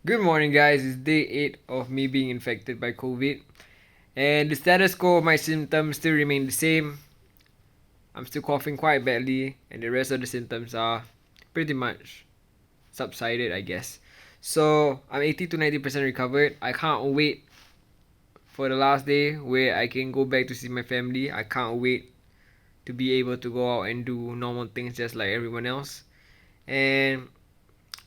Good morning, guys. It's day 8 of me being infected by COVID, and the status quo of my symptoms still remain the same. I'm still coughing quite badly, and the rest of the symptoms are pretty much subsided, I guess. So I'm 80 to 90% recovered. I can't wait for the last day where I can go back to see my family. I can't wait to be able to go out and do normal things just like everyone else. And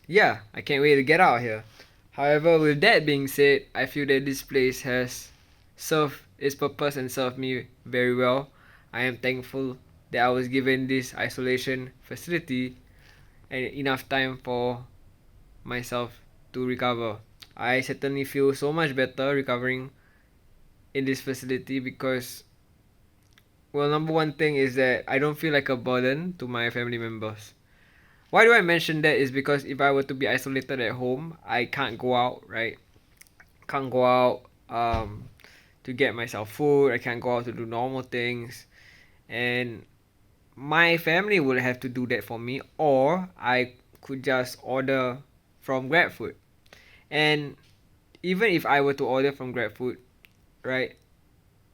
yeah, I can't wait to get out here. However, with that being said, I feel that this place has served its purpose and served me very well. I am thankful that I was given this isolation facility and enough time for myself to recover. I certainly feel so much better recovering in this facility because, well, number one thing is that I don't feel like a burden to my family members. Why do I mention that is because if I were to be isolated at home, I can't go out, right? Can't go out to get myself food. I can't go out to do normal things. And my family would have to do that for me, or I could just order from GrabFood. And even if I were to order from GrabFood, right,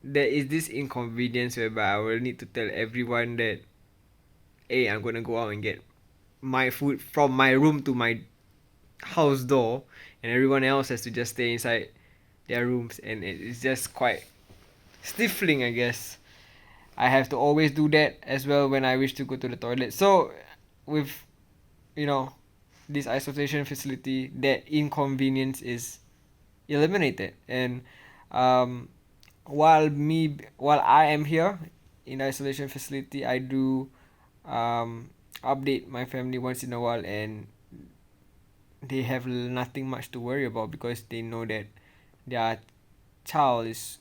there is this inconvenience whereby I will need to tell everyone that, hey, I'm gonna go out and get my food from my room to my house door, and everyone else has to just stay inside their rooms, and it's just quite stifling, I guess. I have to always do that as well when I wish to go to the toilet. So, with you know this isolation facility, that inconvenience is eliminated. And um, while I am here in the isolation facility, I do update my family once in a while, and they have nothing much to worry about because they know that their child is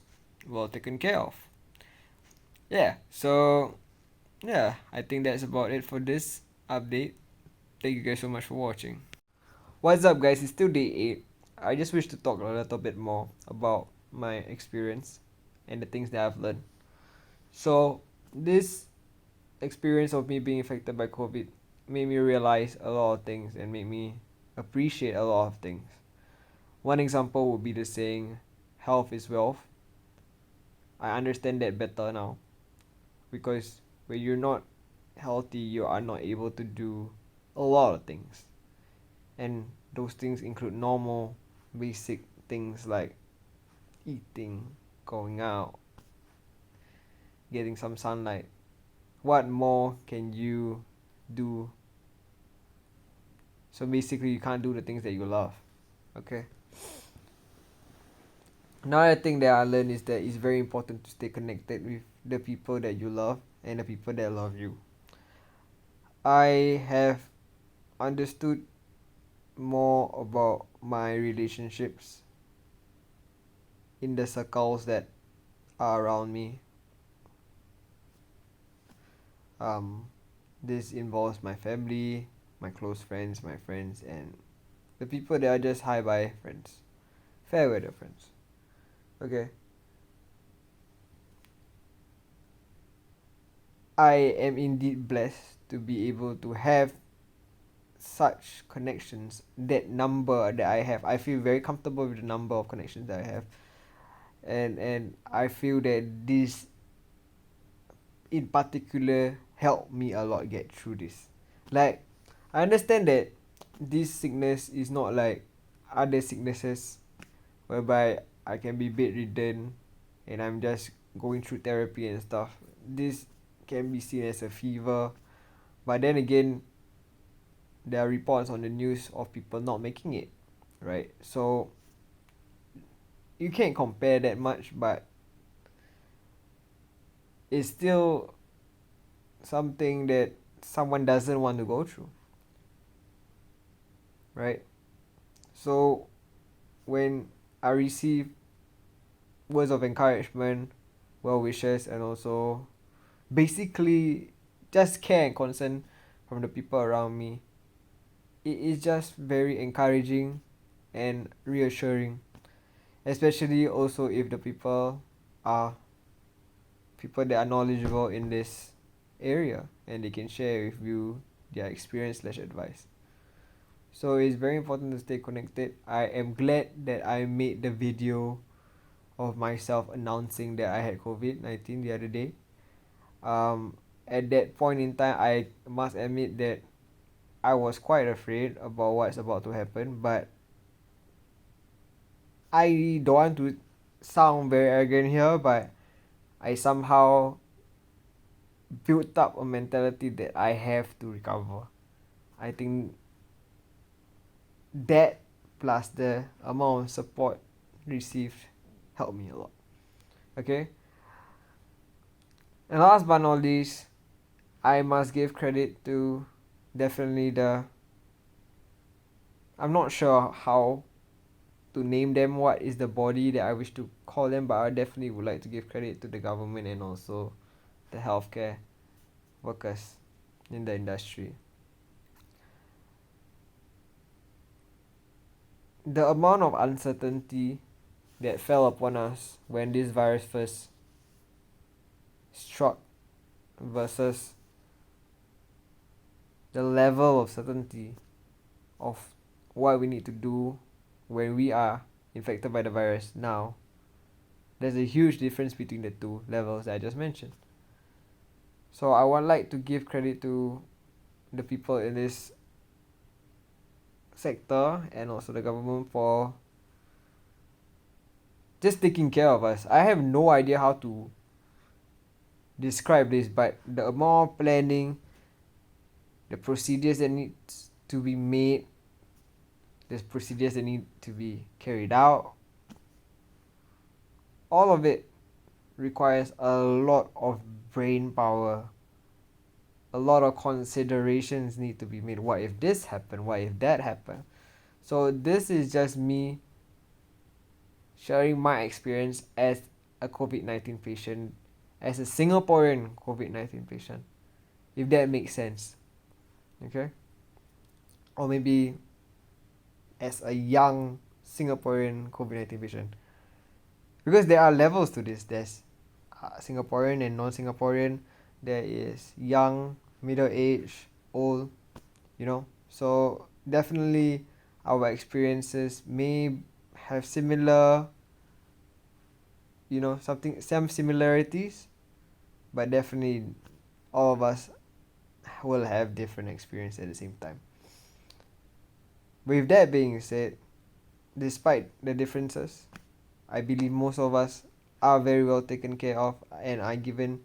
well taken care of. Yeah, so yeah, I think that's about it for this update. Thank you guys so much for watching. What's up, guys? It's still day 8. I just wish to talk a little bit more about my experience and the things that I've learned. So, this experience of me being affected by COVID made me realize a lot of things and made me appreciate a lot of things. One example would be the saying, health is wealth. I understand that better now because when you're not healthy, you are not able to do a lot of things. And those things include normal, basic things like eating, going out, getting some sunlight. What more can you do? So basically, you can't do the things that you love. Okay. Another thing that I learned is that it's very important to stay connected with the people that you love and the people that love you. I have understood more about my relationships in the circles that are around me. Um, this involves my family, my close friends, my friends, and the people that are just hi bye friends, fair weather friends. Okay, I am indeed blessed to be able to have such connections. That number that I have, I feel very comfortable with the number of connections that I have, and I feel that this in particular helped me a lot get through this. Like, I understand that this sickness is not like other sicknesses whereby I can be bedridden and I'm just going through therapy and stuff. This can be seen as a fever, but then again, there are reports on the news of people not making it, right? So you can't compare that much, but it's still something that someone doesn't want to go through, right? So when I receive words of encouragement, well wishes, and also basically just care and concern from the people around me, it is just very encouraging and reassuring, especially also if the people are people that are knowledgeable in this area and they can share with you their experience slash advice. So it's very important to stay connected. I am glad that I made the video of myself announcing that I had COVID-19 the other day. At that point in time, I must admit that I was quite afraid about what's about to happen, but I don't want to sound very arrogant here, but I somehow built up a mentality that I have to recover. I think that plus the amount of support received helped me a lot. Okay? And last but not least, I must give credit to definitely the I'm not sure how to name them, what is the body that I wish to call them, but I definitely would like to give credit to the government and also the healthcare workers in the industry. The amount of uncertainty that fell upon us when this virus first struck versus the level of certainty of what we need to do when we are infected by the virus now, there's a huge difference between the two levels that I just mentioned. So I would like to give credit to the people in this sector and also the government for just taking care of us. I have no idea how to describe this, but the amount of planning, the procedures that needs to be made, the procedures that need to be carried out, all of it requires a lot of brain power. A lot of considerations need to be made. What if this happened? What if that happened? So this is just me sharing my experience as a COVID-19 patient, as a Singaporean COVID-19 patient, if that makes sense. Okay? Or maybe as a young Singaporean COVID-19 patient. Because there are levels to this. There's Singaporean and non-Singaporean. There is young, middle age, old, So definitely our experiences may have similar, some similarities, but definitely all of us will have different experience at the same time. With that being said, despite the differences, I believe most of us are very well taken care of and are given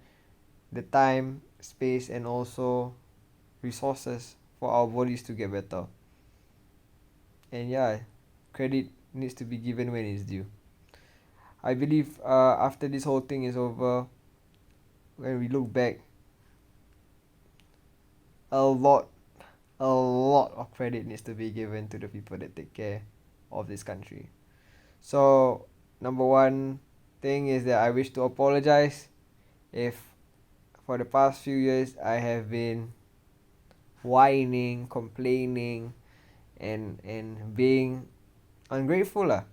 the time, space, and also resources for our bodies to get better. And yeah, credit needs to be given when it's due. I believe after this whole thing is over, when we look back, a lot, a lot of credit needs to be given to the people that take care of this country. So, number one thing is that I wish to apologize if for the past few years I have been whining, complaining, and being ungrateful lah.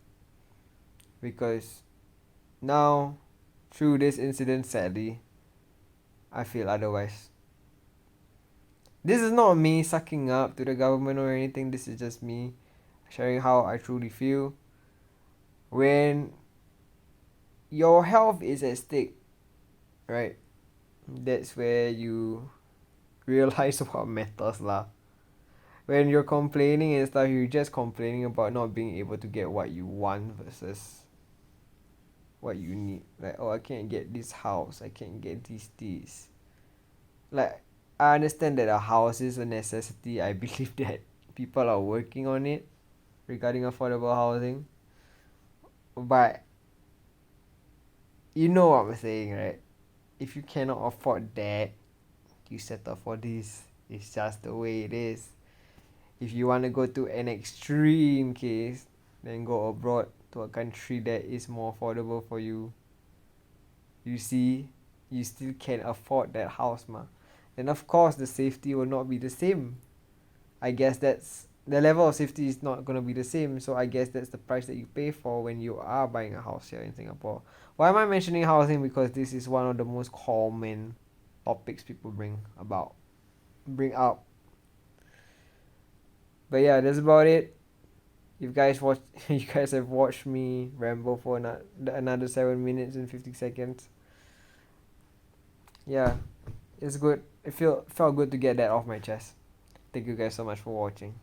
Because now, through this incident, sadly, I feel otherwise. This is not me sucking up to the government or anything. This is just me sharing how I truly feel. When your health is at stake, right? That's where you realize what matters lah. When you're complaining and stuff, you're just complaining about not being able to get what you want versus what you need. Like, oh, I can't get this house, I can't get this. Like, I understand that a house is a necessity. I believe that people are working on it regarding affordable housing. But you know what I'm saying, right? If you cannot afford that, you settle for this. It's just the way it is. If you want to go to an extreme case, then go abroad to a country that is more affordable for you. You see, you still can afford that house, ma. And of course, the safety will not be the same. I guess that's the level of safety is not gonna be the same. So I guess that's the price that you pay for when you are buying a house here in Singapore. Why am I mentioning housing? Because this is one of the most common topics people bring up. But yeah, that's about it. You guys watch. You guys have watched me ramble for another 7 minutes and 50 seconds. Yeah, it's good. It felt good to get that off my chest. Thank you guys so much for watching.